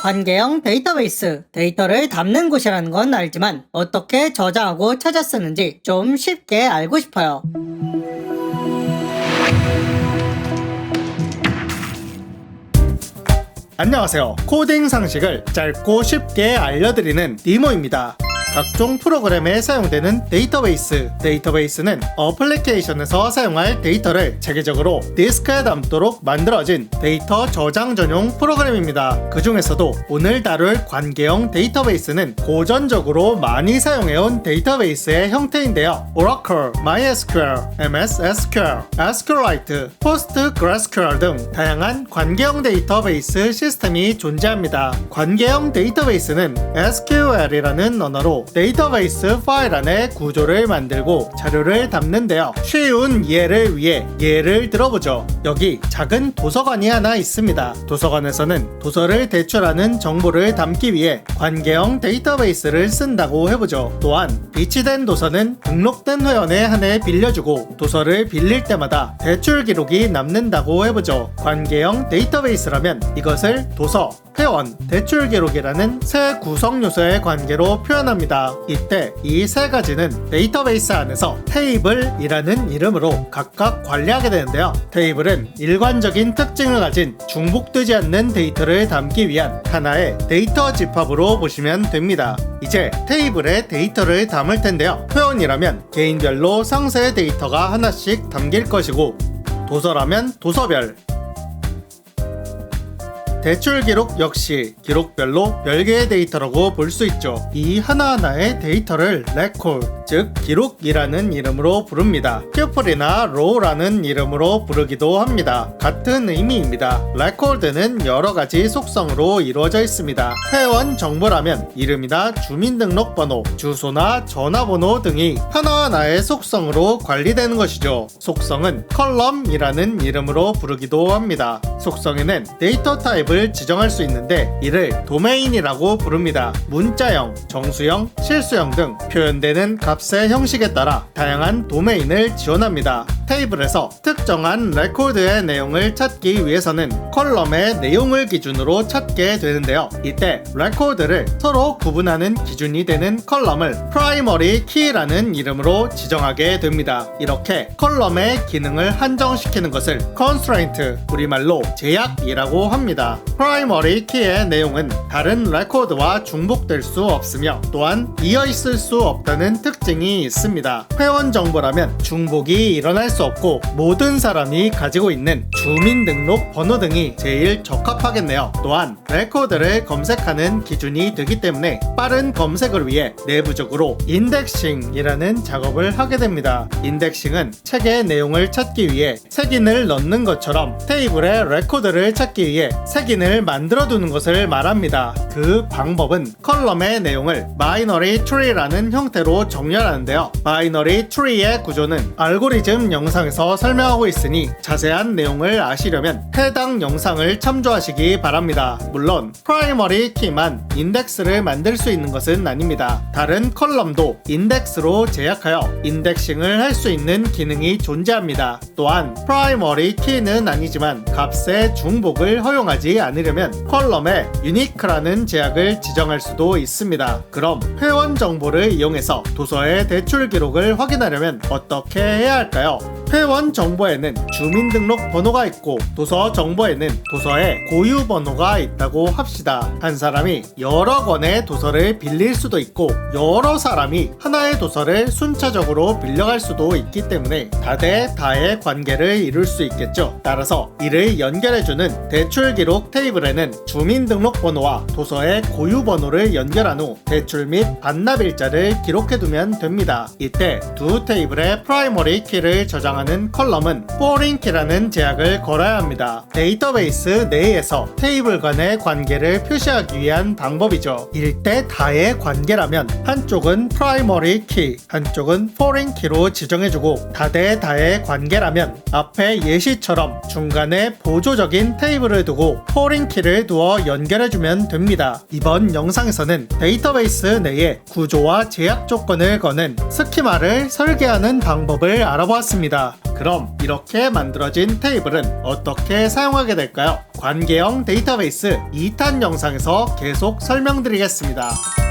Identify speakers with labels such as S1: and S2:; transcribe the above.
S1: 관계형 데이터베이스, 데이터를 담는 곳이라는 건 알지만 어떻게 저장하고 찾아 쓰는지 좀 쉽게 알고 싶어요.
S2: 안녕하세요. 코딩 상식을 짧고 쉽게 알려드리는 니모입니다. 각종 프로그램에 사용되는 데이터베이스는 어플리케이션에서 사용할 데이터를 체계적으로 디스크에 담도록 만들어진 데이터 저장 전용 프로그램입니다. 그 중에서도 오늘 다룰 관계형 데이터베이스는 고전적으로 많이 사용해온 데이터베이스의 형태인데요. Oracle, MySQL, MS SQL, SQLite, PostgreSQL 등 다양한 관계형 데이터베이스 시스템이 존재합니다. 관계형 데이터베이스는 SQL이라는 언어로 데이터베이스 파일 안에 구조를 만들고 자료를 담는데요. 쉬운 이해를 위해 예를 들어보죠. 여기 작은 도서관이 하나 있습니다. 도서관에서는 도서를 대출하는 정보를 담기 위해 관계형 데이터베이스를 쓴다고 해보죠. 또한 비치된 도서는 등록된 회원에 한해 빌려주고 도서를 빌릴 때마다 대출 기록이 남는다고 해보죠. 관계형 데이터베이스라면 이것을 도서, 회원, 대출 기록이라는 세 구성 요소의 관계로 표현합니다. 이때 이 세 가지는 데이터베이스 안에서 테이블이라는 이름으로 각각 관리하게 되는데요. 테이블은 일관적인 특징을 가진 중복되지 않는 데이터를 담기 위한 하나의 데이터 집합으로 보시면 됩니다. 이제 테이블에 데이터를 담을 텐데요. 회원이라면 개인별로 상세 데이터가 하나씩 담길 것이고, 도서라면 도서별, 대출 기록 역시 기록별로 별개의 데이터라고 볼 수 있죠. 이 하나하나의 데이터를 레코드, 즉 기록이라는 이름으로 부릅니다. 튜플이나 로우라는 이름으로 부르기도 합니다. 같은 의미입니다. 레코드는 여러 가지 속성으로 이루어져 있습니다. 회원 정보라면 이름이나 주민등록번호, 주소나 전화번호 등이 하나하나의 속성으로 관리되는 것이죠. 속성은 컬럼이라는 이름으로 부르기도 합니다. 속성에는 데이터 타입을 지정할 수 있는데 이를 도메인이라고 부릅니다. 문자형, 정수형, 실수형 등 표현되는 값의 형식에 따라 다양한 도메인을 지원합니다. 테이블에서 특정한 레코드의 내용을 찾기 위해서는 컬럼의 내용을 기준으로 찾게 되는데요. 이때 레코드를 서로 구분하는 기준이 되는 컬럼을 프라이머리 키라는 이름으로 지정하게 됩니다. 이렇게 컬럼의 기능을 한정시키는 것을 constraint, 우리말로 제약이라고 합니다. 프라이머리 키의 내용은 다른 레코드와 중복될 수 없으며 또한 이어있을 수 없다는 특징이 있습니다. 회원 정보라면 중복이 일어날 수 없고 모든 사람이 가지고 있는 주민등록 번호 등이 제일 적합하겠네요. 또한 레코드를 검색하는 기준이 되기 때문에 빠른 검색을 위해 내부적으로 인덱싱이라는 작업을 하게 됩니다. 인덱싱은 책의 내용을 찾기 위해 색인을 넣는 것처럼 테이블에 레코드를 찾기 위해 색인을 만들어두는 것을 말합니다. 그 방법은 컬럼의 내용을 바이너리 트리라는 형태로 정렬하는데요. 바이너리 트리의 구조는 알고리즘 영상에서 설명하고 있으니 자세한 내용을 아시려면 해당 영상을 참조하시기 바랍니다. 물론 프라이머리 키만 인덱스를 만들 수 있는 것은 아닙니다. 다른 컬럼도 인덱스로 제약하여 인덱싱을 할 수 있는 기능이 존재합니다. 또한 프라이머리 키는 아니지만 값의 중복을 허용하지 않으려면 컬럼에 유니크라는 제약을 지정할 수도 있습니다. 그럼 회원 정보를 이용해서 도서의 대출 기록을 확인하려면 어떻게 해야 할까요? 회원 정보에는 주민등록 번호가 있고 도서 정보에는 도서의 고유 번호가 있다고 합시다. 한 사람이 여러 권의 도서를 빌릴 수도 있고 여러 사람이 하나의 도서를 순차적으로 빌려갈 수도 있기 때문에 다대다의 관계를 이룰 수 있겠죠. 따라서 이를 연결해주는 대출 기록 테이블에는 주민등록번호와 도서의 고유 번호를 연결한 후 대출 및 반납일자를 기록해두면 됩니다. 이때 두 테이블의 프라이머리 키를 저장하는 컬럼은 포린 키라는 제약을 걸어야 합니다. 데이터베이스 내에서 테이블 간의 관계를 표시하기 위한 방법이죠. 일대다의 관계라면 한쪽은 프라이머리 키, 한쪽은 포린 키로 지정해주고 다대다의 관계라면 앞에 예시처럼 중간에 보조적인 테이블을 두고 포린 키를 두어 연결해주면 됩니다. 이번 영상에서는 데이터베이스 내에 구조와 제약 조건을 거는 스키마를 설계하는 방법을 알아보았습니다. 있습니다. 그럼 이렇게 만들어진 테이블은 어떻게 사용하게 될까요? 관계형 데이터베이스 2탄 영상에서 계속 설명드리겠습니다.